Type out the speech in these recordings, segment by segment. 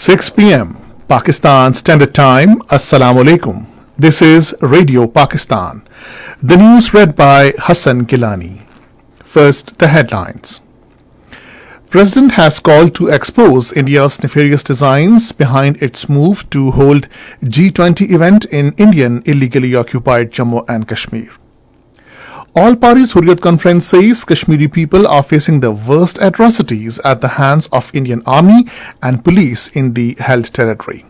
6 p.m. Pakistan Standard Time. Assalamu alaikum. This is Radio Pakistan. The news read by Hassan Gilani. First, the headlines. President has called to expose India's nefarious designs behind its move to hold G20 event in Indian illegally occupied Jammu and Kashmir. All parties Hurriyat Conference says Kashmiri people are facing the worst atrocities at the hands of Indian Army and police in the held territory.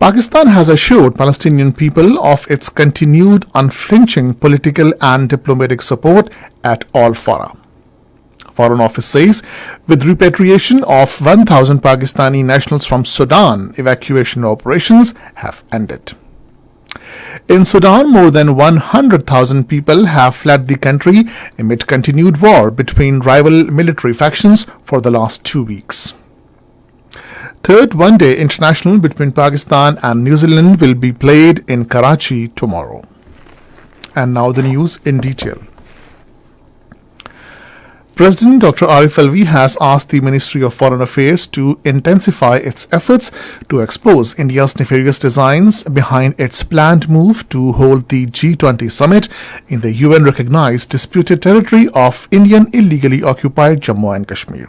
Pakistan has assured Palestinian people of its continued unflinching political and diplomatic support at all fora. Foreign Office says with repatriation of 1,000 Pakistani nationals from Sudan, evacuation operations have ended. In Sudan, more than 100,000 people have fled the country amid continued war between rival military factions for the last 2 weeks. Third one-day international between Pakistan and New Zealand will be played in Karachi tomorrow. And now the news in detail. President Dr. Arif Alvi has asked the Ministry of Foreign Affairs to intensify its efforts to expose India's nefarious designs behind its planned move to hold the G20 summit in the UN-recognized disputed territory of Indian illegally occupied Jammu and Kashmir.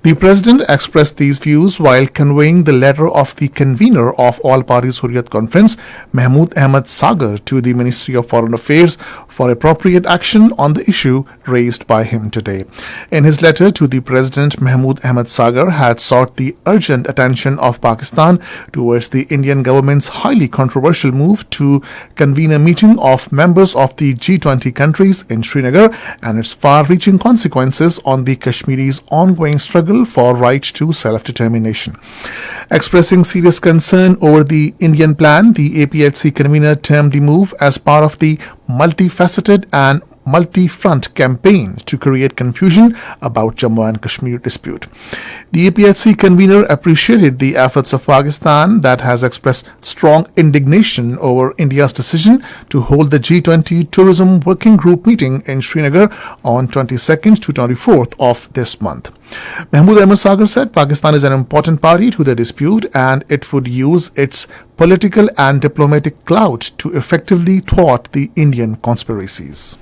The President expressed these views while conveying the letter of the convener of All Parties Hurriyat Conference, Mahmood Ahmad Sagar, to the Ministry of Foreign Affairs for appropriate action on the issue raised by him today. In his letter to the President, Mahmood Ahmad Sagar had sought the urgent attention of Pakistan towards the Indian government's highly controversial move to convene a meeting of members of the G20 countries in Srinagar and its far-reaching consequences on the Kashmiris' ongoing struggle for right to self-determination. Expressing serious concern over the Indian plan, the APHC convener termed the move as part of the multifaceted and multi-front campaign to create confusion about Jammu and Kashmir dispute. The APHC convener appreciated the efforts of Pakistan that has expressed strong indignation over India's decision to hold the G20 Tourism Working Group meeting in Srinagar on 22nd to 24th of this month. Mahmood Ahmad Sagar said Pakistan is an important party to the dispute and it would use its political and diplomatic clout to effectively thwart the Indian conspiracies.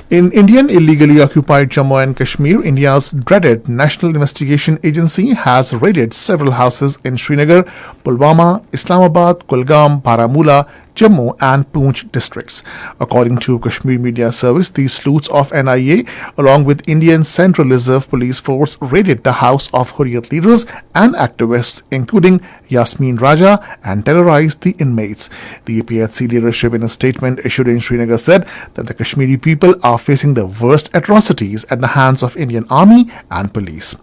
In Indian illegally occupied Jammu and Kashmir, India's dreaded National Investigation Agency has raided several houses in Srinagar, Pulwama, Islamabad, Kulgam, Baramulla, Jammu and Poonch districts. According to Kashmir Media Service, the sleuths of NIA along with Indian Central Reserve Police Force raided the house of Hurriyat leaders and activists including Yasmin Raja and terrorized the inmates. The APHC leadership in a statement issued in Srinagar said that the Kashmiri people are facing the worst atrocities at the hands of Indian Army and police.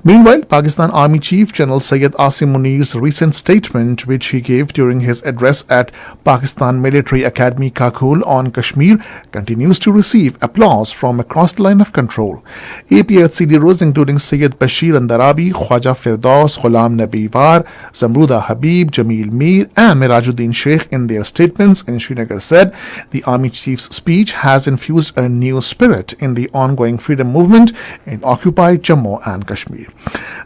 Meanwhile, Pakistan Army Chief General Syed Asim Munir's recent statement, which he gave during his address at Pakistan Military Academy Kakul on Kashmir, continues to receive applause from across the line of control. APHC leaders including Syed Bashir Andarabi, Khwaja Firdaus, Ghulam Nabi War, Zamruda Habib, Jamil Mir and Mirajuddin Sheikh in their statements in Srinagar said the Army Chief's speech has infused a new spirit in the ongoing freedom movement in occupied Jammu and Kashmir.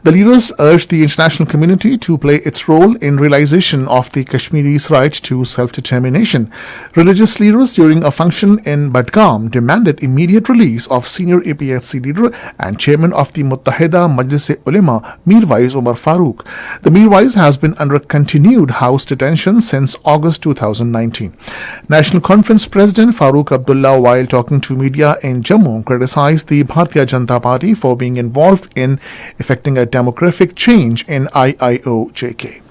The leaders urged the international community to play its role in realization of the Kashmiris' right to self-determination. Religious leaders during a function in Badgam demanded immediate release of senior APHC leader and chairman of the Muttahida Majlis-e-Ulema, Mirwais Umar Farooq. The Mirwais has been under continued house detention since August 2019. National Conference President Farooq Abdullah, while talking to media in Jammu, criticized the Bharatiya Janata Party for being involved in effecting a demographic change in IIO-JK.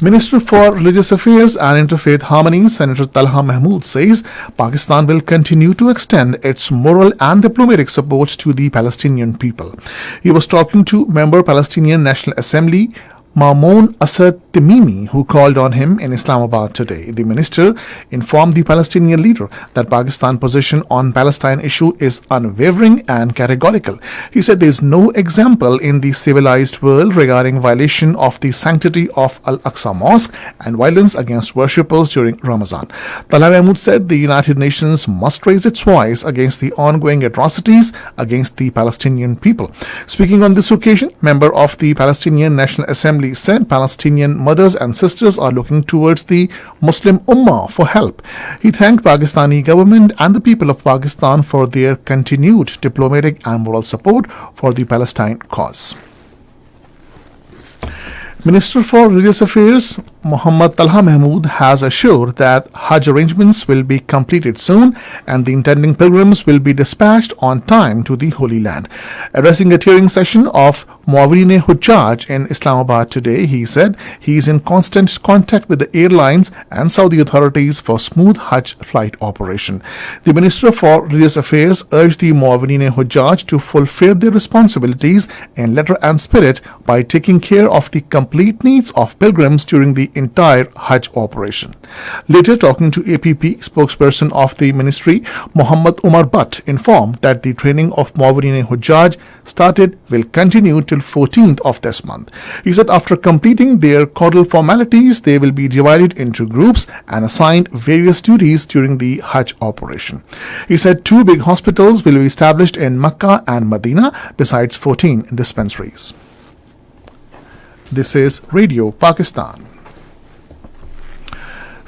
Minister for Religious Affairs and Interfaith Harmony, Senator Talha Mahmood, says Pakistan will continue to extend its moral and diplomatic support to the Palestinian people. He was talking to member Palestinian National Assembly Mamoun Asad Tamimi, who called on him in Islamabad today. The minister informed the Palestinian leader that Pakistan's position on Palestine issue is unwavering and categorical. He said there is no example in the civilized world regarding violation of the sanctity of Al-Aqsa Mosque and violence against worshippers during Ramadan. Talha Mahmood said the United Nations must raise its voice against the ongoing atrocities against the Palestinian people. Speaking on this occasion, member of the Palestinian National Assembly said Palestinian mothers and sisters are looking towards the Muslim Ummah for help. He thanked Pakistani government and the people of Pakistan for their continued diplomatic and moral support for the Palestine cause. Minister for Religious Affairs Muhammad Talha Mahmood has assured that Hajj arrangements will be completed soon and the intending pilgrims will be dispatched on time to the Holy Land. Addressing a hearing session of Muawwin Hujjaj in Islamabad today, he said he is in constant contact with the airlines and Saudi authorities for smooth Hajj flight operation. The Minister for Religious Affairs urged the Muawwin Hujjaj to fulfill their responsibilities in letter and spirit by taking care of the complete needs of pilgrims during the entire Hajj operation. Later, talking to APP, spokesperson of the ministry, Muhammad Umar Butt, informed that the training of Muawwin Hujjaj will continue till 14th of this month. He said after completing their caudal formalities, they will be divided into groups and assigned various duties during the Hajj operation. He said 2 big hospitals will be established in Makkah and Medina besides 14 dispensaries. This is Radio Pakistan.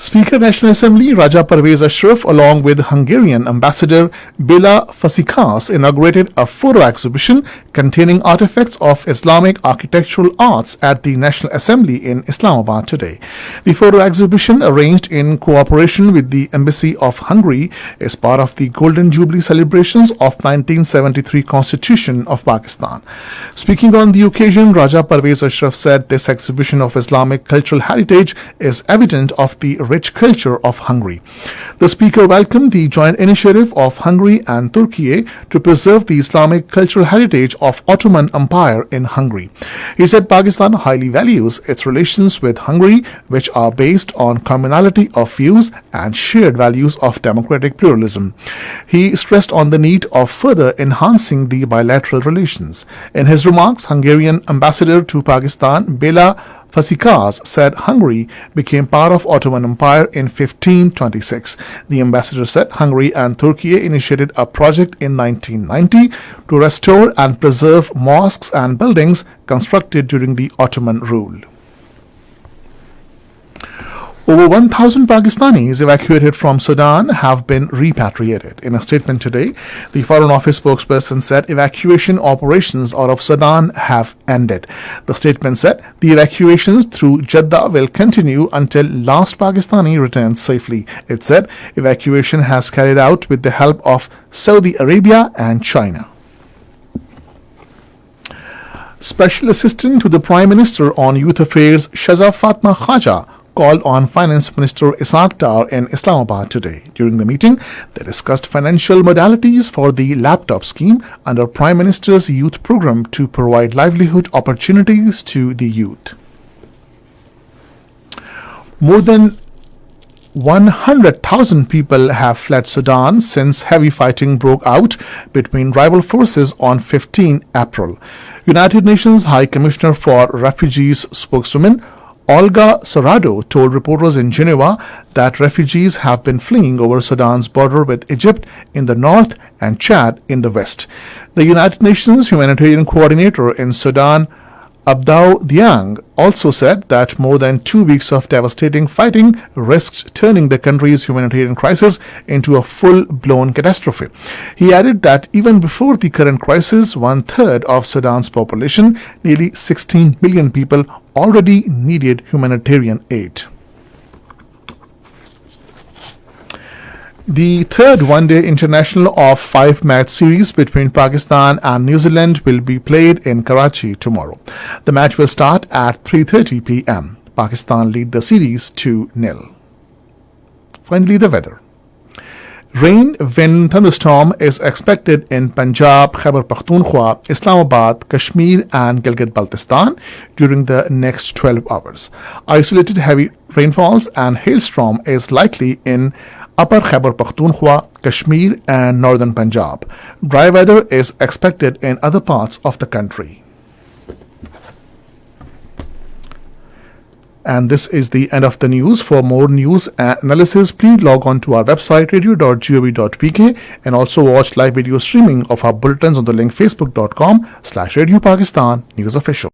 Speaker National Assembly Raja Parvez Ashraf along with Hungarian Ambassador Bela Fasikas inaugurated a photo exhibition containing artifacts of Islamic architectural arts at the National Assembly in Islamabad today. The photo exhibition, arranged in cooperation with the Embassy of Hungary, is part of the Golden Jubilee celebrations of 1973 Constitution of Pakistan. Speaking on the occasion, Raja Parvez Ashraf said this exhibition of Islamic cultural heritage is evident of the rich culture of Hungary. The speaker welcomed the joint initiative of Hungary and Turkey to preserve the Islamic cultural heritage of Ottoman Empire in Hungary. He said Pakistan highly values its relations with Hungary, which are based on commonality of views and shared values of democratic pluralism. He stressed on the need of further enhancing the bilateral relations. In his remarks, Hungarian ambassador to Pakistan, Bela Fasikas, said Hungary became part of Ottoman Empire in 1526. The ambassador said Hungary and Turkey initiated a project in 1990 to restore and preserve mosques and buildings constructed during the Ottoman rule. Over 1,000 Pakistanis evacuated from Sudan have been repatriated. In a statement today, the Foreign Office spokesperson said evacuation operations out of Sudan have ended. The statement said the evacuations through Jeddah will continue until last Pakistani returns safely. It said evacuation has carried out with the help of Saudi Arabia and China. Special Assistant to the Prime Minister on Youth Affairs Shaza Fatma Khaja called on Finance Minister Ishaq Dar in Islamabad today. During the meeting, they discussed financial modalities for the laptop scheme under Prime Minister's youth program to provide livelihood opportunities to the youth. More than 100,000 people have fled Sudan since heavy fighting broke out between rival forces on 15 April. United Nations High Commissioner for Refugees spokeswoman Olga Sarado told reporters in Geneva that refugees have been fleeing over Sudan's border with Egypt in the north and Chad in the west. The United Nations humanitarian coordinator in Sudan, Abdou Diang, also said that more than 2 weeks of devastating fighting risked turning the country's humanitarian crisis into a full-blown catastrophe. He added that even before the current crisis, 1/3 of Sudan's population, nearly 16 million people, already needed humanitarian aid. The third one-day international of 5-match series between Pakistan and New Zealand will be played in Karachi tomorrow. The match will start at 3:30 p.m. Pakistan lead the series 2-0. Finally, the weather. Rain, wind, thunderstorm is expected in Punjab, Khyber Pakhtunkhwa, Islamabad, Kashmir and Gilgit-Baltistan during the next 12 hours. Isolated heavy rainfalls and hailstorm is likely in Upper Khyber Pakhtunkhwa, Kashmir and northern Punjab. Dry weather is expected in other parts of the country. And this is the end of the news. For more news and analysis, please log on to our website radio.gov.pk and also watch live video streaming of our bulletins on the link facebook.com/Radio Pakistan News Official.